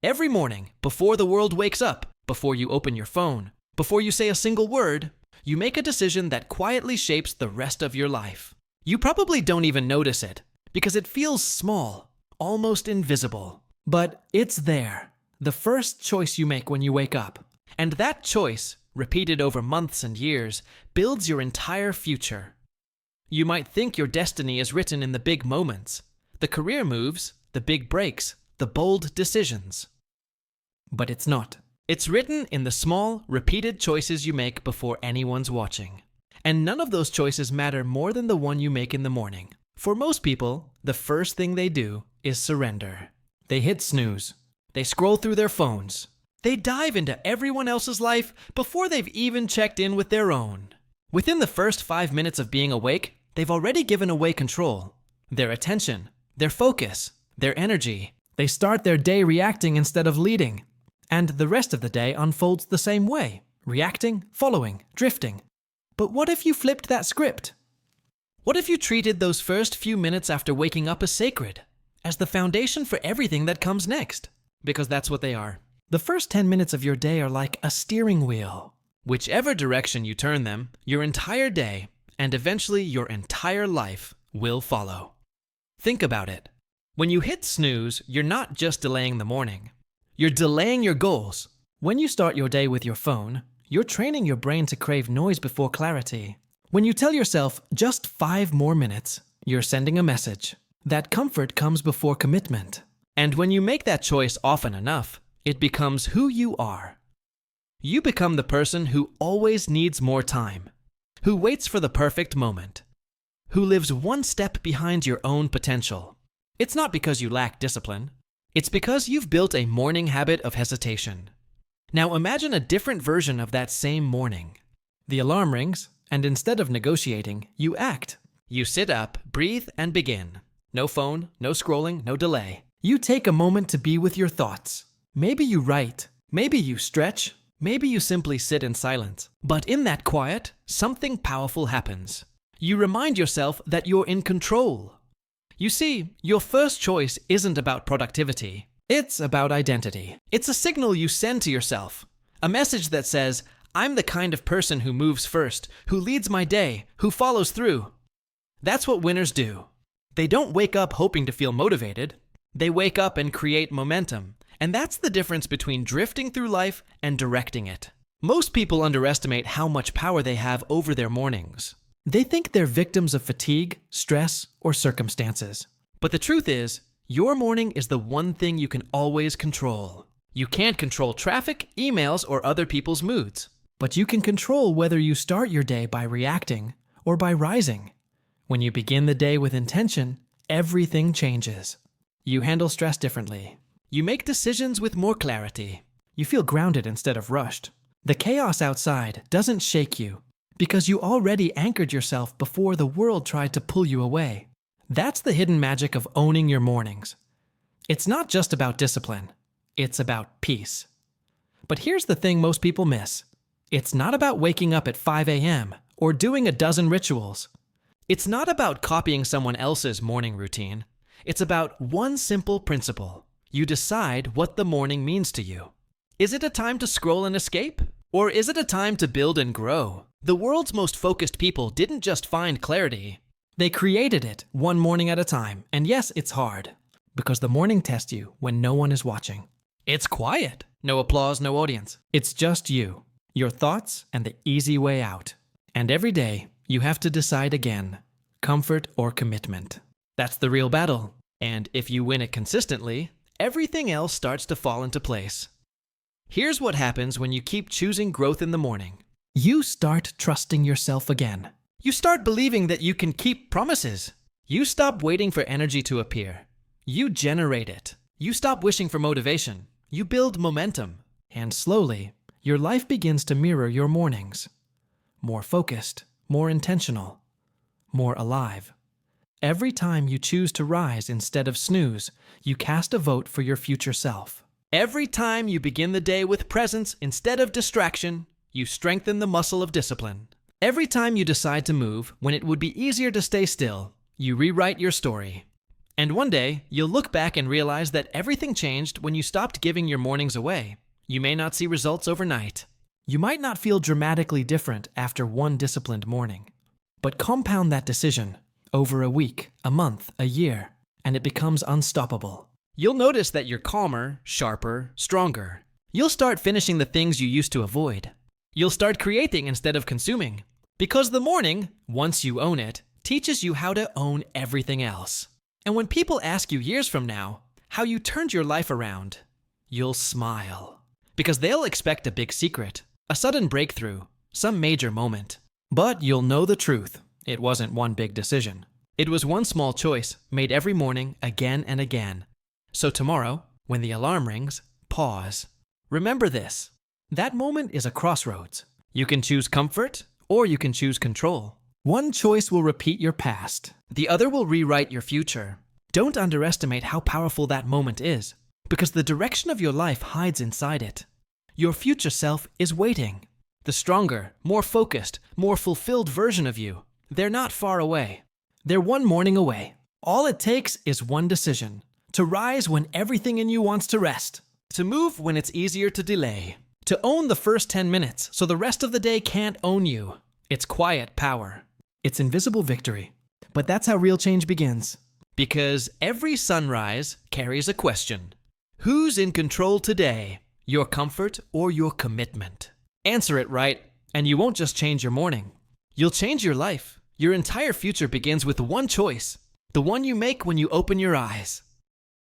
Every morning, before the world wakes up, before you open your phone, before you say a single word, you make a decision that quietly shapes the rest of your life. You probably don't even notice it, because it feels small, almost invisible. But it's there, the first choice you make when you wake up. And that choice, repeated over months and years, builds your entire future. You might think your destiny is written in the big moments, the career moves, the big breaks, the bold decisions. But it's not. It's written in the small, repeated choices you make before anyone's watching. And none of those choices matter more than the one you make in the morning. For most people, the first thing they do is surrender. They hit snooze. They scroll through their phones. They dive into everyone else's life before they've even checked in with their own. Within the first 5 minutes of being awake, they've already given away control. Their attention, their focus, their energy. They start their day reacting instead of leading. And the rest of the day unfolds the same way, reacting, following, drifting. But what if you flipped that script? What if you treated those first few minutes after waking up as sacred, as the foundation for everything that comes next? Because that's what they are. The first 10 minutes of your day are like a steering wheel. Whichever direction you turn them, your entire day, and eventually your entire life, will follow. Think about it. When you hit snooze, you're not just delaying the morning. You're delaying your goals. When you start your day with your phone, you're training your brain to crave noise before clarity. When you tell yourself just 5 more minutes, you're sending a message that comfort comes before commitment. And when you make that choice often enough, it becomes who you are. You become the person who always needs more time, who waits for the perfect moment, who lives one step behind your own potential. It's not because you lack discipline. It's because you've built a morning habit of hesitation. Now imagine a different version of that same morning. The alarm rings, and instead of negotiating, you act. You sit up, breathe, and begin. No phone, no scrolling, no delay. You take a moment to be with your thoughts. Maybe you write, maybe you stretch, maybe you simply sit in silence. But in that quiet, something powerful happens. You remind yourself that you're in control. You see, your first choice isn't about productivity. It's about identity. It's a signal you send to yourself. A message that says, I'm the kind of person who moves first, who leads my day, who follows through. That's what winners do. They don't wake up hoping to feel motivated. They wake up and create momentum. And that's the difference between drifting through life and directing it. Most people underestimate how much power they have over their mornings. They think they're victims of fatigue, stress, or circumstances. But the truth is, your morning is the one thing you can always control. You can't control traffic, emails, or other people's moods. But you can control whether you start your day by reacting or by rising. When you begin the day with intention, everything changes. You handle stress differently. You make decisions with more clarity. You feel grounded instead of rushed. The chaos outside doesn't shake you, because you already anchored yourself before the world tried to pull you away. That's the hidden magic of owning your mornings. It's not just about discipline. It's about peace. But here's the thing most people miss. It's not about waking up at 5 a.m. or doing a dozen rituals. It's not about copying someone else's morning routine. It's about one simple principle. You decide what the morning means to you. Is it a time to scroll and escape? Or is it a time to build and grow? The world's most focused people didn't just find clarity. They created it one morning at a time. And yes, it's hard, because the morning tests you when no one is watching. It's quiet. No applause, no audience. It's just you, your thoughts, and the easy way out. And every day, you have to decide again, comfort or commitment. That's the real battle. And if you win it consistently, everything else starts to fall into place. Here's what happens when you keep choosing growth in the morning. You start trusting yourself again. You start believing that you can keep promises. You stop waiting for energy to appear. You generate it. You stop wishing for motivation. You build momentum. And slowly, your life begins to mirror your mornings. More focused, more intentional, more alive. Every time you choose to rise instead of snooze, you cast a vote for your future self. Every time you begin the day with presence instead of distraction, you strengthen the muscle of discipline. Every time you decide to move when it would be easier to stay still, you rewrite your story. And one day, you'll look back and realize that everything changed when you stopped giving your mornings away. You may not see results overnight. You might not feel dramatically different after one disciplined morning. But compound that decision over a week, a month, a year, and it becomes unstoppable. You'll notice that you're calmer, sharper, stronger. You'll start finishing the things you used to avoid. You'll start creating instead of consuming. Because the morning, once you own it, teaches you how to own everything else. And when people ask you years from now how you turned your life around, you'll smile. Because they'll expect a big secret, a sudden breakthrough, some major moment. But you'll know the truth. It wasn't one big decision. It was one small choice made every morning again and again. So tomorrow, when the alarm rings, pause. Remember this. That moment is a crossroads. You can choose comfort or you can choose control. One choice will repeat your past. The other will rewrite your future. Don't underestimate how powerful that moment is, because the direction of your life hides inside it. Your future self is waiting. The stronger, more focused, more fulfilled version of you. They're not far away. They're one morning away. All it takes is one decision. To rise when everything in you wants to rest. To move when it's easier to delay. To own the first 10 minutes so the rest of the day can't own you. It's quiet power. It's invisible victory. But that's how real change begins. Because every sunrise carries a question. Who's in control today? Your comfort or your commitment? Answer it right, and you won't just change your morning. You'll change your life. Your entire future begins with one choice. The one you make when you open your eyes.